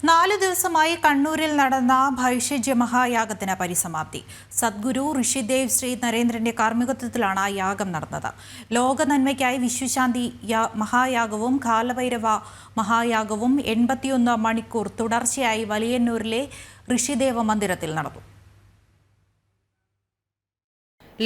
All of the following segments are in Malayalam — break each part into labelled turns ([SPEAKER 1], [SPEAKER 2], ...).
[SPEAKER 1] 4 ദിവസമായി കണ്ണൂരിൽ നടന്ന ഭൈഷജ്യ മഹായാഗത്തിന് പരിസമാപ്തി. സദ്ഗുരു ഋഷിദേവ് ശ്രീ നരേന്ദ്രന്റെ കാർമ്മികത്വത്തിലാണ് യാഗം നടന്നത്. ലോക നന്മയ്ക്കായി വിശ്വശാന്തി മഹായാഗവും കാലഭൈരവ മഹായാഗവും 81 മണിക്കൂർ തുടർച്ചയായി വലിയന്നൂരിലെ ഋഷിദേവ മന്ദിരത്തിൽ നടന്നു.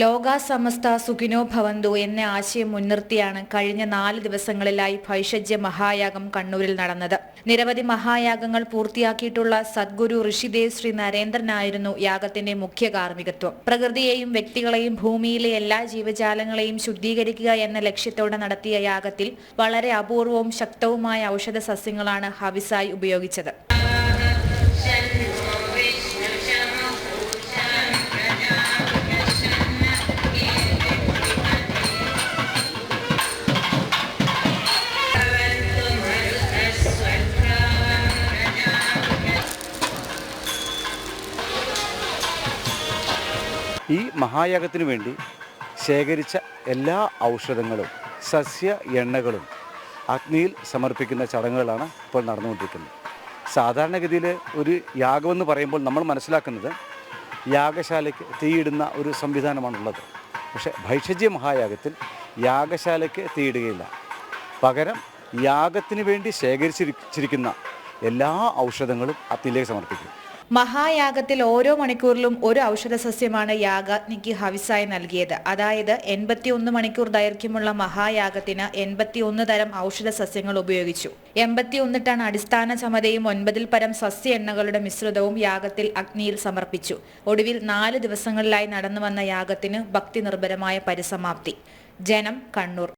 [SPEAKER 2] ലോക സമസ്ത സുഖിനോ ഭവന്തു എന്ന ആശയം മുൻനിർത്തിയാണ് കഴിഞ്ഞ 4 ദിവസങ്ങളിലായി ഭൈഷജ്യ മഹായാഗം കണ്ണൂരിൽ നടന്നത്. നിരവധി മഹായാഗങ്ങൾ പൂർത്തിയാക്കിയിട്ടുള്ള സദ്ഗുരു ഋഷിദേവ് ശ്രീ നരേന്ദ്രനായിരുന്നു യാഗത്തിന്റെ മുഖ്യ കാർമ്മികത്വം. പ്രകൃതിയെയും വ്യക്തികളെയും ഭൂമിയിലെ എല്ലാ ജീവജാലങ്ങളെയും ശുദ്ധീകരിക്കുക എന്ന ലക്ഷ്യത്തോടെ നടത്തിയ യാഗത്തിൽ വളരെ അപൂർവവും ശക്തവുമായ ഔഷധ സസ്യങ്ങളാണ് ഹവിസായി ഉപയോഗിച്ചത്.
[SPEAKER 3] ഈ മഹായാഗത്തിനു വേണ്ടി ശേഖരിച്ച എല്ലാ ഔഷധങ്ങളും സസ്യ എണ്ണകളും അഗ്നിയിൽ സമർപ്പിക്കുന്ന ചടങ്ങുകളാണ് ഇപ്പോൾ നടന്നുകൊണ്ടിരിക്കുന്നത്. സാധാരണഗതിയിൽ ഒരു യാഗമെന്ന് പറയുമ്പോൾ നമ്മൾ മനസ്സിലാക്കുന്നത് യാഗശാലയ്ക്ക് തീയിടുന്ന ഒരു സംവിധാനമാണുള്ളത്. പക്ഷേ ഭൈഷജ്യ മഹായാഗത്തിൽ യാഗശാലയ്ക്ക് തീയിടുകയില്ല. പകരം യാഗത്തിന് വേണ്ടി ശേഖരിച്ചിരിക്കുന്ന എല്ലാ ഔഷധങ്ങളും അഗ്നിയിലേക്ക് സമർപ്പിക്കും.
[SPEAKER 2] മഹായാഗത്തിൽ ഓരോ മണിക്കൂറിലും ഒരു ഔഷധ സസ്യമാണ് യാഗാഗ്നിക്ക് ഹവിസായി നൽകിയത്. അതായത് 81 മണിക്കൂർ ദൈർഘ്യമുള്ള മഹായാഗത്തിന് 81 തരം ഔഷധ സസ്യങ്ങൾ ഉപയോഗിച്ചു. 81 ടൺ അടിസ്ഥാന ചമതയും 9 പരം സസ്യ എണ്ണകളുടെ മിശ്രിതവും യാഗത്തിൽ അഗ്നിയിൽ സമർപ്പിച്ചു. ഒടുവിൽ 4 ദിവസങ്ങളിലായി നടന്നുവന്ന യാഗത്തിന് ഭക്തി നിർഭരമായ പരിസമാപ്തി. ജനം, കണ്ണൂർ.